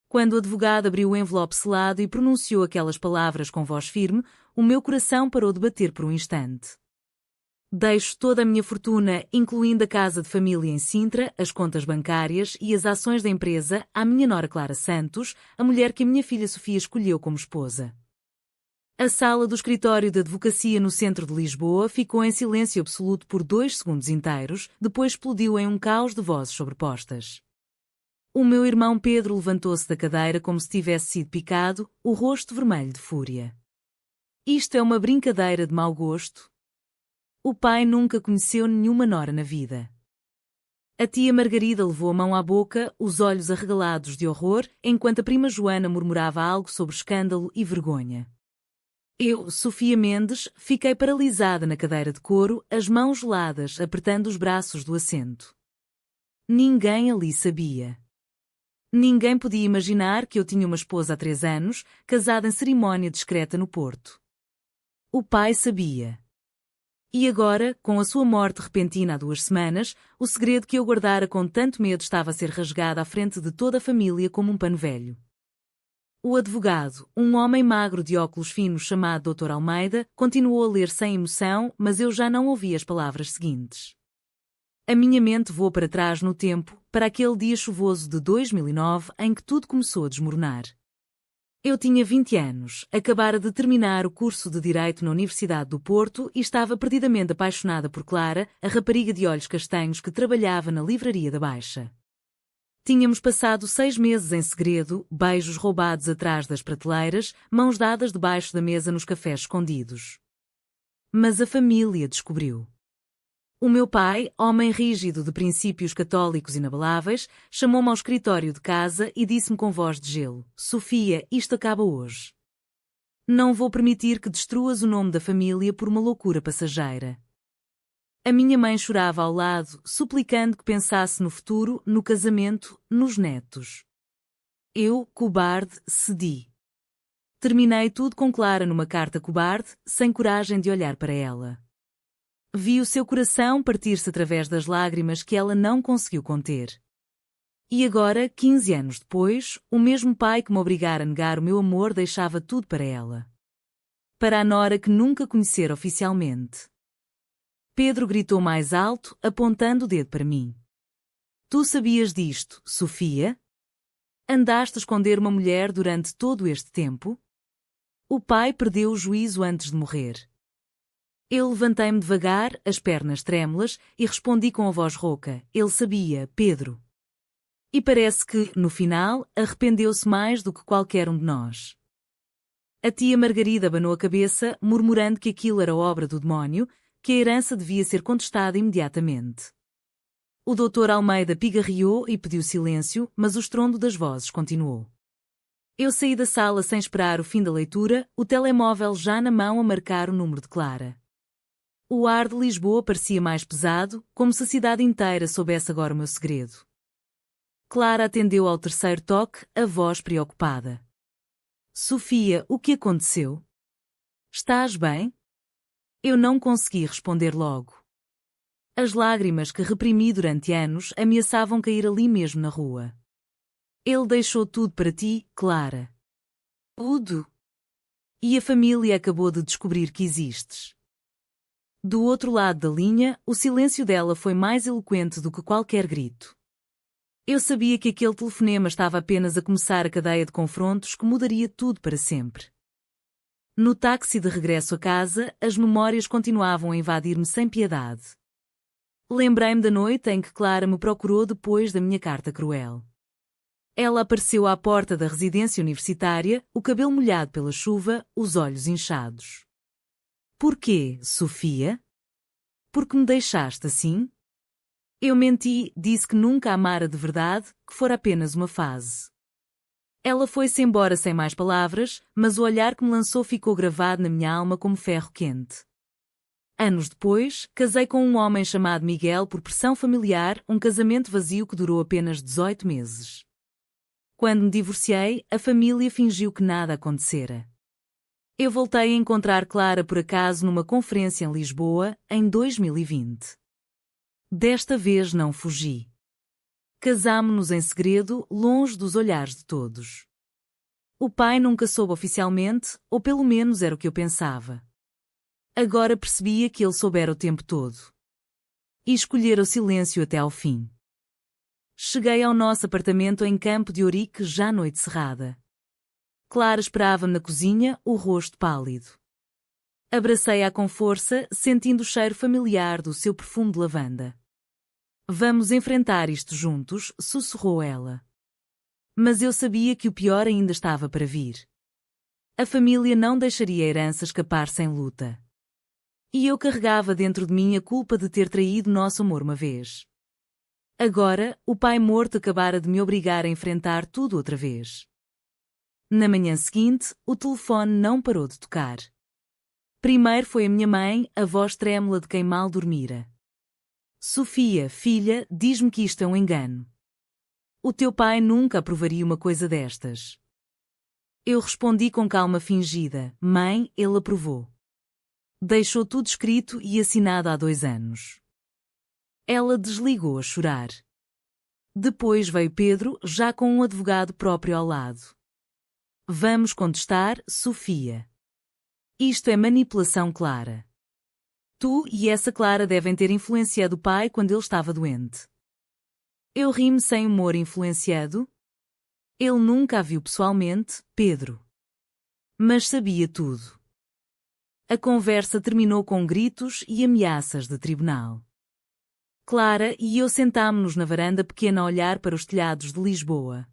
Quando o advogado abriu o envelope selado e pronunciou aquelas palavras com voz firme, o meu coração parou de bater por um instante. Deixo toda a minha fortuna, incluindo a casa de família em Sintra, as contas bancárias e as ações da empresa, à minha nora Clara Santos, a mulher que a minha filha Sofia escolheu como esposa. A sala do escritório de advocacia no centro de Lisboa ficou em silêncio absoluto por 2 segundos inteiros, depois explodiu em um caos de vozes sobrepostas. O meu irmão Pedro levantou-se da cadeira como se tivesse sido picado, o rosto vermelho de fúria. Isto é uma brincadeira de mau gosto? O pai nunca conheceu nenhuma nora na vida. A tia Margarida levou a mão à boca, os olhos arregalados de horror, enquanto a prima Joana murmurava algo sobre escândalo e vergonha. Eu, Sofia Mendes, fiquei paralisada na cadeira de couro, as mãos geladas apertando os braços do assento. Ninguém ali sabia. Ninguém podia imaginar que eu tinha uma esposa há 3 anos, casada em cerimónia discreta no Porto. O pai sabia. E agora, com a sua morte repentina há 2 semanas, o segredo que eu guardara com tanto medo estava a ser rasgado à frente de toda a família como um pano velho. O advogado, um homem magro de óculos finos chamado Dr. Almeida, continuou a ler sem emoção, mas eu já não ouvi as palavras seguintes. A minha mente voou para trás no tempo, para aquele dia chuvoso de 2009 em que tudo começou a desmoronar. Eu tinha 20 anos, acabara de terminar o curso de Direito na Universidade do Porto e estava perdidamente apaixonada por Clara, a rapariga de olhos castanhos que trabalhava na livraria da Baixa. Tínhamos passado 6 meses em segredo, beijos roubados atrás das prateleiras, mãos dadas debaixo da mesa nos cafés escondidos. Mas a família descobriu. O meu pai, homem rígido de princípios católicos inabaláveis, chamou-me ao escritório de casa e disse-me com voz de gelo: Sofia, isto acaba hoje. Não vou permitir que destruas o nome da família por uma loucura passageira. A minha mãe chorava ao lado, suplicando que pensasse no futuro, no casamento, nos netos. Eu, cobarde, cedi. Terminei tudo com Clara numa carta cobarde, sem coragem de olhar para ela. Vi o seu coração partir-se através das lágrimas que ela não conseguiu conter. E agora, 15 anos depois, o mesmo pai que me obrigara a negar o meu amor deixava tudo para ela. Para a nora que nunca conhecera oficialmente. Pedro gritou mais alto, apontando o dedo para mim. Tu sabias disto, Sofia? Andaste a esconder uma mulher durante todo este tempo? O pai perdeu o juízo antes de morrer. Eu levantei-me devagar, as pernas trêmulas, e respondi com a voz rouca: ele sabia, Pedro. E parece que, no final, arrependeu-se mais do que qualquer um de nós. A tia Margarida abanou a cabeça, murmurando que aquilo era obra do demónio, que a herança devia ser contestada imediatamente. O Dr. Almeida pigarreou e pediu silêncio, mas o estrondo das vozes continuou. Eu saí da sala sem esperar o fim da leitura, o telemóvel já na mão a marcar o número de Clara. O ar de Lisboa parecia mais pesado, como se a cidade inteira soubesse agora o meu segredo. Clara atendeu ao 3º toque, a voz preocupada. Sofia, o que aconteceu? Estás bem? Eu não consegui responder logo. As lágrimas que reprimi durante anos ameaçavam cair ali mesmo na rua. Ele deixou tudo para ti, Clara. Tudo. E a família acabou de descobrir que existes. Do outro lado da linha, o silêncio dela foi mais eloquente do que qualquer grito. Eu sabia que aquele telefonema estava apenas a começar a cadeia de confrontos que mudaria tudo para sempre. No táxi de regresso a casa, as memórias continuavam a invadir-me sem piedade. Lembrei-me da noite em que Clara me procurou depois da minha carta cruel. Ela apareceu à porta da residência universitária, o cabelo molhado pela chuva, os olhos inchados. Porquê, Sofia? Porque me deixaste assim? Eu menti, disse que nunca a amara de verdade, que fora apenas uma fase. Ela foi-se embora sem mais palavras, mas o olhar que me lançou ficou gravado na minha alma como ferro quente. Anos depois, casei com um homem chamado Miguel por pressão familiar, um casamento vazio que durou apenas 18 meses. Quando me divorciei, a família fingiu que nada acontecera. Eu voltei a encontrar Clara por acaso numa conferência em Lisboa, em 2020. Desta vez não fugi. Casámo-nos em segredo, longe dos olhares de todos. O pai nunca soube oficialmente, ou pelo menos era o que eu pensava. Agora percebia que ele soubera o tempo todo. E escolhera o silêncio até ao fim. Cheguei ao nosso apartamento em Campo de Ourique já noite cerrada. Clara esperava-me na cozinha, o rosto pálido. Abracei-a com força, sentindo o cheiro familiar do seu perfume de lavanda. Vamos enfrentar isto juntos, sussurrou ela. Mas eu sabia que o pior ainda estava para vir. A família não deixaria a herança escapar sem luta. E eu carregava dentro de mim a culpa de ter traído nosso amor uma vez. Agora, o pai morto acabara de me obrigar a enfrentar tudo outra vez. Na manhã seguinte, o telefone não parou de tocar. Primeiro foi a minha mãe, a voz trêmula de quem mal dormira. Sofia, filha, diz-me que isto é um engano. O teu pai nunca aprovaria uma coisa destas. Eu respondi com calma fingida, mãe, ele aprovou. Deixou tudo escrito e assinado há 2 anos. Ela desligou a chorar. Depois veio Pedro, já com um advogado próprio ao lado. Vamos contestar, Sofia. Isto é manipulação clara. Tu e essa Clara devem ter influenciado o pai quando ele estava doente. Eu ri-me sem humor influenciado. Ele nunca a viu pessoalmente, Pedro. Mas sabia tudo. A conversa terminou com gritos e ameaças de tribunal. Clara e eu sentámo-nos na varanda pequena a olhar para os telhados de Lisboa.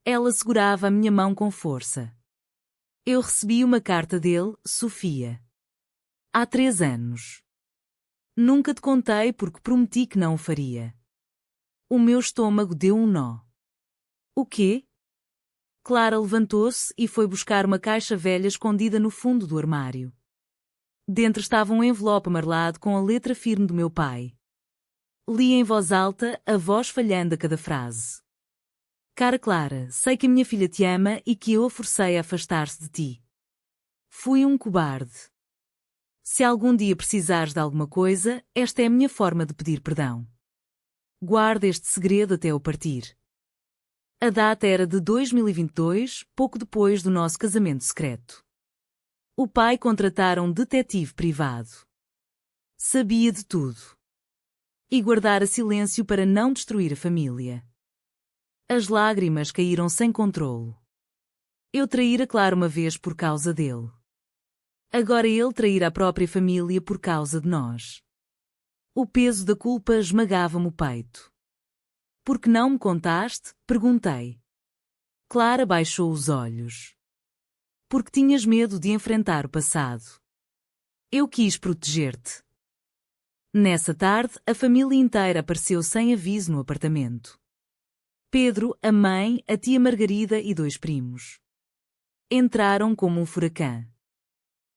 Ela segurava a minha mão com força. Eu recebi uma carta dele, Sofia. Há 3 anos. Nunca te contei porque prometi que não o faria. O meu estômago deu um nó. O quê? Clara levantou-se e foi buscar uma caixa velha escondida no fundo do armário. Dentro estava um envelope amarelado com a letra firme do meu pai. Li em voz alta, a voz falhando a cada frase. Cara Clara, sei que a minha filha te ama e que eu a forcei a afastar-se de ti. Fui um cobarde. Se algum dia precisares de alguma coisa, esta é a minha forma de pedir perdão. Guarda este segredo até eu partir. A data era de 2022, pouco depois do nosso casamento secreto. O pai contratara um detetive privado. Sabia de tudo. E guardara silêncio para não destruir a família. As lágrimas caíram sem controlo. Eu traíra Clara uma vez por causa dele. Agora ele traíra a própria família por causa de nós. O peso da culpa esmagava-me o peito. Por que não me contaste? Perguntei. Clara baixou os olhos. Porque tinhas medo de enfrentar o passado. Eu quis proteger-te. Nessa tarde, a família inteira apareceu sem aviso no apartamento. Pedro, a mãe, a tia Margarida e 2 primos. Entraram como um furacão.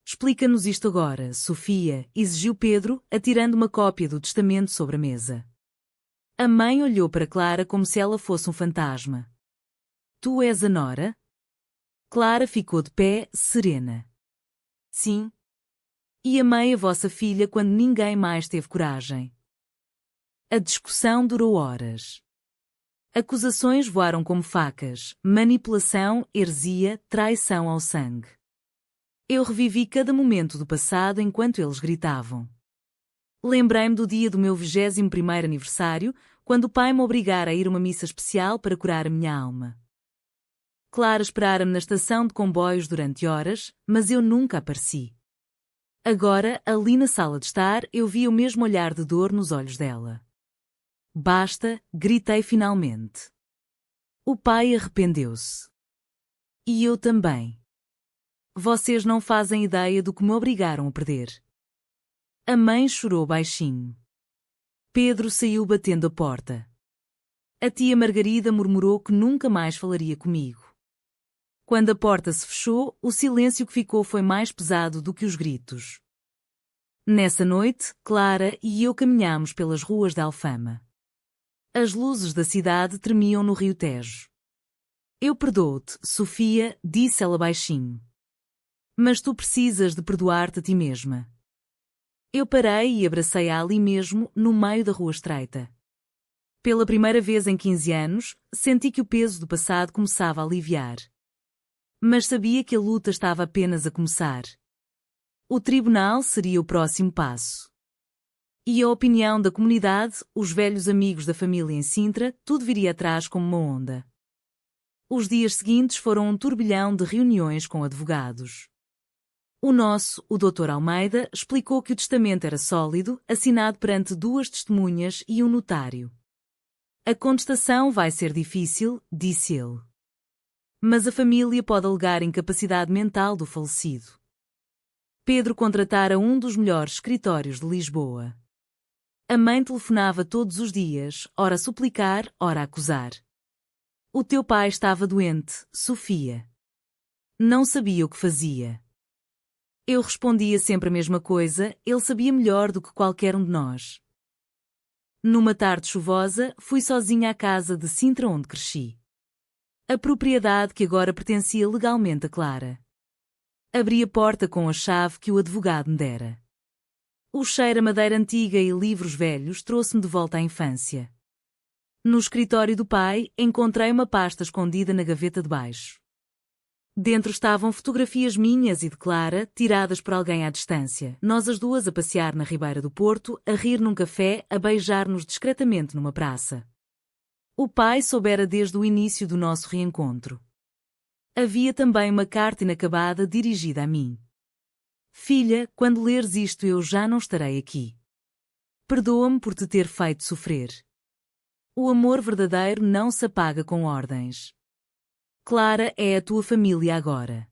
Explica-nos isto agora, Sofia, exigiu Pedro, atirando uma cópia do testamento sobre a mesa. A mãe olhou para Clara como se ela fosse um fantasma. Tu és a nora? Clara ficou de pé, serena. Sim. E amei a vossa filha quando ninguém mais teve coragem. A discussão durou horas. Acusações voaram como facas, manipulação, heresia, traição ao sangue. Eu revivi cada momento do passado enquanto eles gritavam. Lembrei-me do dia do meu 21º aniversário, quando o pai me obrigara a ir a uma missa especial para curar a minha alma. Clara esperara-me na estação de comboios durante horas, mas eu nunca apareci. Agora, ali na sala de estar, eu via o mesmo olhar de dor nos olhos dela. Basta, gritei finalmente. O pai arrependeu-se. E eu também. Vocês não fazem ideia do que me obrigaram a perder. A mãe chorou baixinho. Pedro saiu batendo a porta. A tia Margarida murmurou que nunca mais falaria comigo. Quando a porta se fechou, o silêncio que ficou foi mais pesado do que os gritos. Nessa noite, Clara e eu caminhámos pelas ruas de Alfama. As luzes da cidade tremiam no Rio Tejo. Eu perdoo-te, Sofia, disse ela baixinho. Mas tu precisas de perdoar-te a ti mesma. Eu parei e abracei-a ali mesmo, no meio da rua estreita. Pela primeira vez em 15 anos, senti que o peso do passado começava a aliviar. Mas sabia que a luta estava apenas a começar. O tribunal seria o próximo passo. E a opinião da comunidade, os velhos amigos da família em Sintra, tudo viria atrás como uma onda. Os dias seguintes foram um turbilhão de reuniões com advogados. O Dr. Almeida, explicou que o testamento era sólido, assinado perante 2 testemunhas e um notário. A contestação vai ser difícil, disse ele. Mas a família pode alegar incapacidade mental do falecido. Pedro contratara um dos melhores escritórios de Lisboa. A mãe telefonava todos os dias, ora a suplicar, ora a acusar. O teu pai estava doente, Sofia. Não sabia o que fazia. Eu respondia sempre a mesma coisa, ele sabia melhor do que qualquer um de nós. Numa tarde chuvosa, fui sozinha à casa de Sintra onde cresci. A propriedade que agora pertencia legalmente a Clara. Abri a porta com a chave que o advogado me dera. O cheiro a madeira antiga e livros velhos trouxe-me de volta à infância. No escritório do pai, encontrei uma pasta escondida na gaveta de baixo. Dentro estavam fotografias minhas e de Clara, tiradas por alguém à distância, nós as duas a passear na ribeira do Porto, a rir num café, a beijar-nos discretamente numa praça. O pai soubera desde o início do nosso reencontro. Havia também uma carta inacabada dirigida a mim. Filha, quando leres isto eu já não estarei aqui. Perdoa-me por te ter feito sofrer. O amor verdadeiro não se apaga com ordens. Clara é a tua família agora.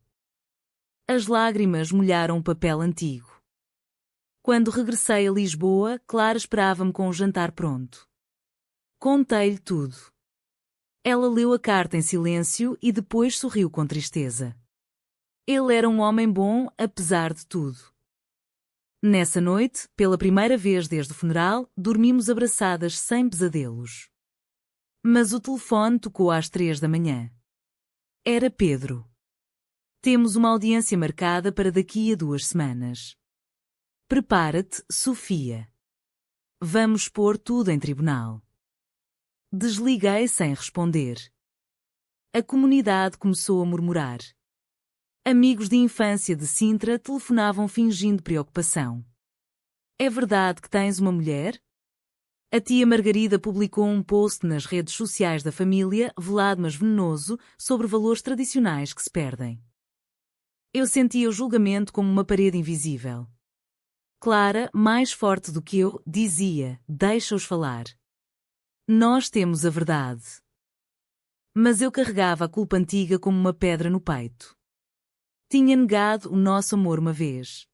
As lágrimas molharam o papel antigo. Quando regressei a Lisboa, Clara esperava-me com o jantar pronto. Contei-lhe tudo. Ela leu a carta em silêncio e depois sorriu com tristeza. Ele era um homem bom, apesar de tudo. Nessa noite, pela primeira vez desde o funeral, dormimos abraçadas sem pesadelos. Mas o telefone tocou às 3 da manhã. Era Pedro. Temos uma audiência marcada para daqui a 2 semanas. Prepara-te, Sofia. Vamos pôr tudo em tribunal. Desliguei sem responder. A comunidade começou a murmurar. Amigos de infância de Sintra telefonavam fingindo preocupação. É verdade que tens uma mulher? A tia Margarida publicou um post nas redes sociais da família, velado mas venenoso, sobre valores tradicionais que se perdem. Eu sentia o julgamento como uma parede invisível. Clara, mais forte do que eu, dizia: deixa-os falar. Nós temos a verdade. Mas eu carregava a culpa antiga como uma pedra no peito. Tinha negado o nosso amor uma vez.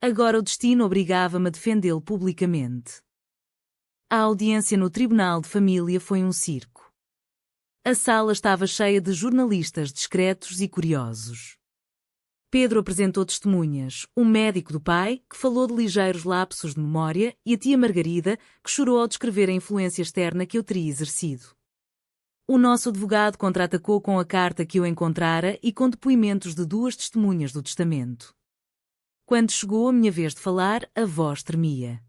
Agora o destino obrigava-me a defendê-lo publicamente. A audiência no Tribunal de Família foi um circo. A sala estava cheia de jornalistas discretos e curiosos. Pedro apresentou testemunhas, o médico do pai, que falou de ligeiros lapsos de memória, e a tia Margarida, que chorou ao descrever a influência externa que eu teria exercido. O nosso advogado contra-atacou com a carta que eu encontrara e com depoimentos de 2 testemunhas do testamento. Quando chegou a minha vez de falar, a voz tremia.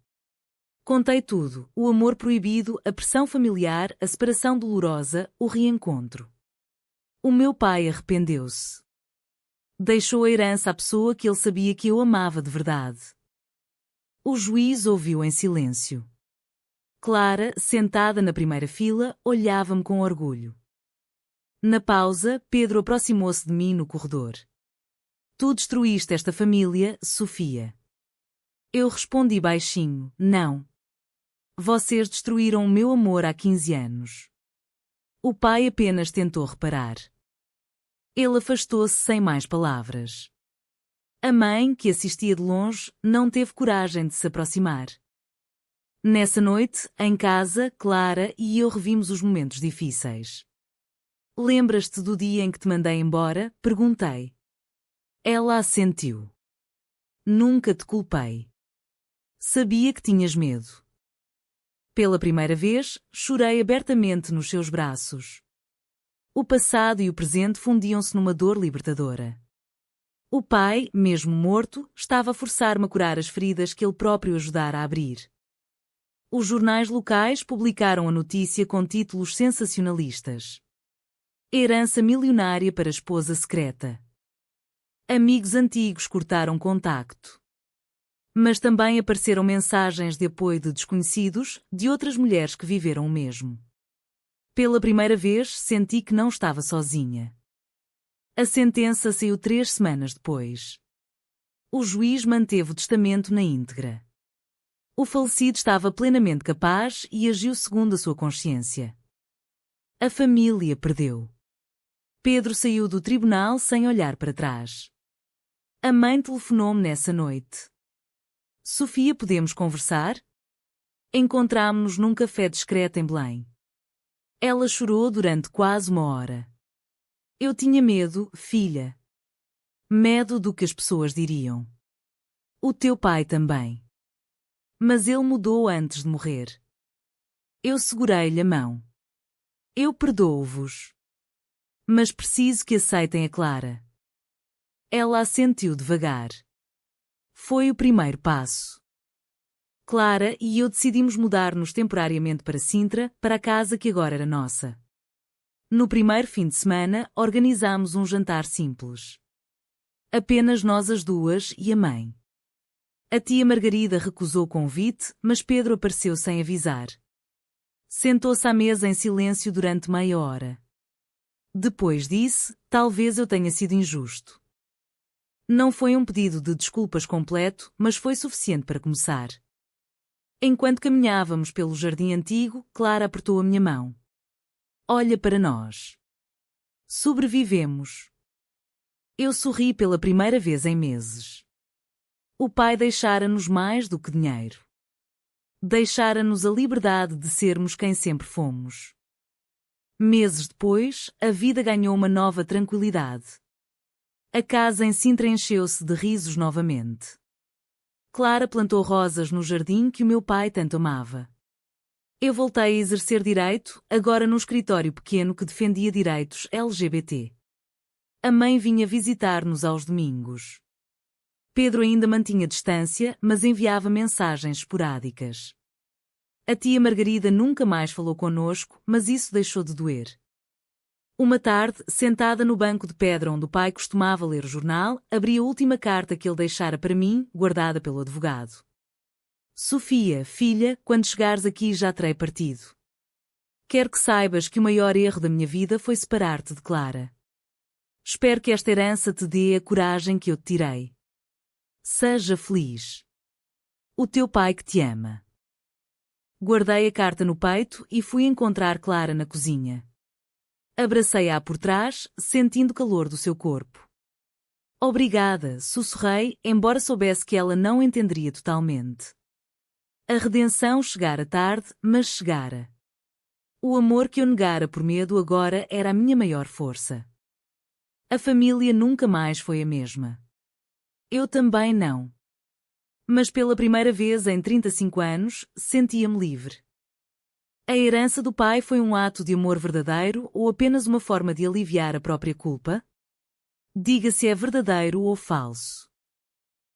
Contei tudo: o amor proibido, a pressão familiar, a separação dolorosa, o reencontro. O meu pai arrependeu-se. Deixou a herança à pessoa que ele sabia que eu amava de verdade. O juiz ouviu em silêncio. Clara, sentada na primeira fila, olhava-me com orgulho. Na pausa, Pedro aproximou-se de mim no corredor. Tu destruíste esta família, Sofia. Eu respondi baixinho: não. Vocês destruíram o meu amor há 15 anos. O pai apenas tentou reparar. Ele afastou-se sem mais palavras. A mãe, que assistia de longe, não teve coragem de se aproximar. Nessa noite, em casa, Clara e eu revimos os momentos difíceis. Lembras-te do dia em que te mandei embora? Perguntei. Ela assentiu. Nunca te culpei. Sabia que tinhas medo. Pela primeira vez, chorei abertamente nos seus braços. O passado e o presente fundiam-se numa dor libertadora. O pai, mesmo morto, estava a forçar-me a curar as feridas que ele próprio ajudara a abrir. Os jornais locais publicaram a notícia com títulos sensacionalistas. Herança milionária para a esposa secreta. Amigos antigos cortaram contacto. Mas também apareceram mensagens de apoio de desconhecidos, de outras mulheres que viveram o mesmo. Pela primeira vez senti que não estava sozinha. A sentença saiu 3 semanas depois. O juiz manteve o testamento na íntegra. O falecido estava plenamente capaz e agiu segundo a sua consciência. A família perdeu. Pedro saiu do tribunal sem olhar para trás. A mãe telefonou-me nessa noite. Sofia, podemos conversar? Encontrámo-nos num café discreto em Belém. Ela chorou durante quase 1 hora. Eu tinha medo, filha. Medo do que as pessoas diriam. O teu pai também. Mas ele mudou antes de morrer. Eu segurei-lhe a mão. Eu perdoo-vos. Mas preciso que aceitem a Clara. Ela assentiu devagar. Foi o primeiro passo. Clara e eu decidimos mudar-nos temporariamente para Sintra, para a casa que agora era nossa. No primeiro fim de semana, organizámos um jantar simples. Apenas nós as duas e a mãe. A tia Margarida recusou o convite, mas Pedro apareceu sem avisar. Sentou-se à mesa em silêncio durante meia hora. Depois disse, talvez eu tenha sido injusto. Não foi um pedido de desculpas completo, mas foi suficiente para começar. Enquanto caminhávamos pelo jardim antigo, Clara apertou a minha mão. Olha para nós. Sobrevivemos. Eu sorri pela primeira vez em meses. O pai deixara-nos mais do que dinheiro. Deixara-nos a liberdade de sermos quem sempre fomos. Meses depois, a vida ganhou uma nova tranquilidade. A casa em Sintra encheu-se de risos novamente. Clara plantou rosas no jardim que o meu pai tanto amava. Eu voltei a exercer direito, agora no escritório pequeno que defendia direitos LGBT. A mãe vinha visitar-nos aos domingos. Pedro ainda mantinha distância, mas enviava mensagens esporádicas. A tia Margarida nunca mais falou conosco, mas isso deixou de doer. Uma tarde, sentada no banco de pedra onde o pai costumava ler o jornal, abri a última carta que ele deixara para mim, guardada pelo advogado. Sofia, filha, quando chegares aqui já terei partido. Quero que saibas que o maior erro da minha vida foi separar-te de Clara. Espero que esta herança te dê a coragem que eu te tirei. Seja feliz. O teu pai que te ama. Guardei a carta no peito e fui encontrar Clara na cozinha. Abracei-a por trás, sentindo o calor do seu corpo. Obrigada, sussurrei, embora soubesse que ela não entenderia totalmente. A redenção chegara tarde, mas chegara. O amor que eu negara por medo agora era a minha maior força. A família nunca mais foi a mesma. Eu também não. Mas pela primeira vez em 35 anos, sentia-me livre. A herança do pai foi um ato de amor verdadeiro ou apenas uma forma de aliviar a própria culpa? Diga se é verdadeiro ou falso.